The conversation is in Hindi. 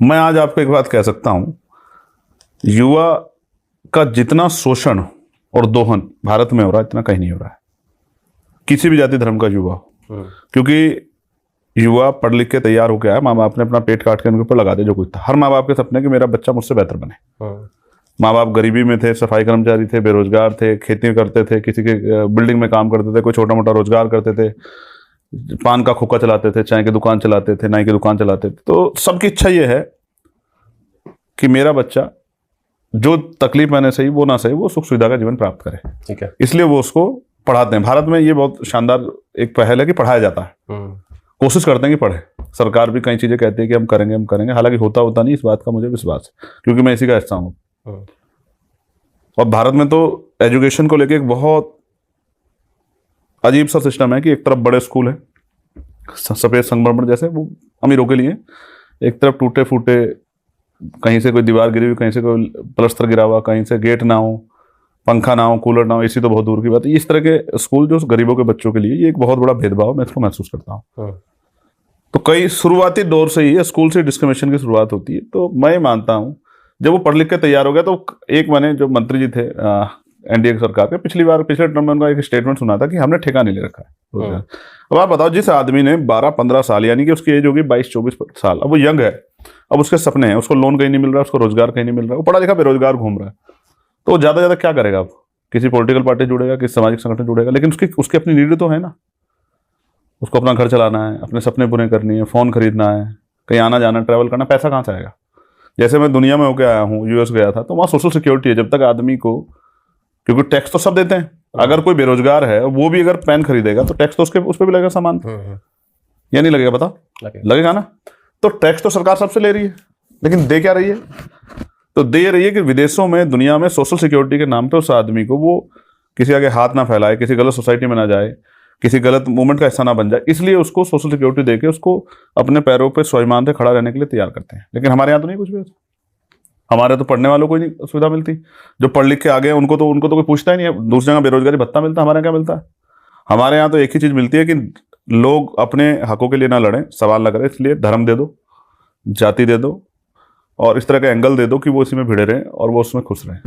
मैं आज आपको एक बात कह सकता हूं, युवा का जितना शोषण और दोहन भारत में हो रहा है इतना कहीं नहीं हो रहा है, किसी भी जाति धर्म का युवा हो। क्योंकि युवा पढ़ लिख के तैयार होकर आया, माँ बाप ने अपना पेट काट के उनके ऊपर लगा दिया जो कुछ था। हर माँ बाप के सपने कि मेरा बच्चा मुझसे बेहतर बने। माँ बाप गरीबी में थे, सफाई कर्मचारी थे, बेरोजगार थे, खेती करते थे, किसी के बिल्डिंग में काम करते थे, कोई छोटा मोटा रोजगार करते थे, पान का खोखा चलाते थे, चाय की दुकान चलाते थे, नाई की दुकान चलाते थे। तो सबकी इच्छा ये है कि मेरा बच्चा जो तकलीफ मैंने सही वो ना सही, वो सुख सुविधा का जीवन प्राप्त करे। ठीक है। इसलिए वो उसको पढ़ाते हैं। भारत में ये बहुत शानदार एक पहल है कि पढ़ाया जाता है। कोशिश करते हैं कि पढ़े। सरकार भी कई चीजें कहती है कि हम करेंगे, हालांकि होता नहीं, इस बात का मुझे विश्वास है क्योंकि मैं इसी का हिस्सा हूँ। और भारत में तो एजुकेशन को लेके एक बहुत अजीब सा सिस्टम है कि एक तरफ बड़े स्कूल है सफेद संगमरमर जैसे, वो अमीरों के लिए, एक तरफ टूटे फूटे, कहीं से कोई दीवार गिरी हुई, कहीं से कोई प्लस्तर गिरा हुआ, कहीं से गेट ना हो, पंखा ना हो, कूलर ना हो, एसी तो बहुत दूर की बात है। इस तरह के स्कूल जो गरीबों के बच्चों के लिए, ये एक बहुत बड़ा भेदभाव मैं इसको महसूस करता हूँ। तो कई शुरुआती दौर से ही स्कूल से डिस्क्रिमिनेशन की शुरुआत होती है। तो मैं मानता हूँ जब वो पढ़ लिख के तैयार हो गया, तो एक मैंने जो मंत्री जी थे एनडीए सरकार के, पिछले टर्म में उनका एक स्टेटमेंट सुना था कि हमने ठेका नहीं ले रखा है। अब आप बताओ, जिस आदमी ने 12-15 साल, यानी कि उसकी एज होगी 22-24 साल, अब वो यंग है, अब उसके सपने हैं, उसको लोन कहीं नहीं मिल रहा, उसको रोजगार कहीं नहीं मिल रहा, वो पढ़ा लिखा बेरोजगार घूम रहा है, तो ज्यादा ज्यादा क्या करेगा? अब किसी पॉलिटिकल पार्टी जुड़ेगा, किसी सामाजिक संगठन जुड़ेगा, लेकिन उसकी अपनी नीड तो है ना। उसको अपना घर चलाना है, अपने सपने पूरे करनी है, फोन खरीदना है, कहीं आना जाना, ट्रैवल करना, पैसा कहाँ से आएगा? जैसे मैं दुनिया में होकर आया हूँ, यूएस गया था, तो वहाँ सोशल सिक्योरिटी है। जब तक आदमी को, क्योंकि टैक्स तो सब देते हैं, अगर कोई बेरोजगार है वो भी अगर पेन खरीदेगा तो टैक्स तो उस पर भी लगेगा सामान, या नहीं लगेगा? बताओ, लगेगा ना। तो टैक्स तो सरकार सबसे ले रही है, लेकिन दे क्या रही है? तो दे रही है कि विदेशों में, दुनिया में सोशल सिक्योरिटी के नाम पे उस आदमी को वो किसी आगे हाथ ना फैलाए, किसी गलत सोसाइटी में ना जाए, किसी गलत मूवमेंट का हिस्सा ना बन जाए, इसलिए उसको सोशल सिक्योरिटी देके उसको अपने पैरों पे स्वाभिमान से खड़ा रहने के लिए तैयार करते हैं। लेकिन हमारे यहाँ तो नहीं कुछ भी। हमारे तो पढ़ने वालों को ही नहीं सुविधा मिलती। जो पढ़ लिख के आ गए उनको तो कोई पूछता ही नहीं है। दूसरी जगह बेरोजगारी भत्ता मिलता है, हमारे यहाँ क्या मिलता है? हमारे यहाँ तो एक ही चीज मिलती है कि लोग अपने हकों के लिए ना लड़ें, सवाल ना करें, इसलिए धर्म दे दो, जाति दे दो और इस तरह का एंगल दे दो कि वो इसी में भिड़े रहें और वो उसमें खुश रहें।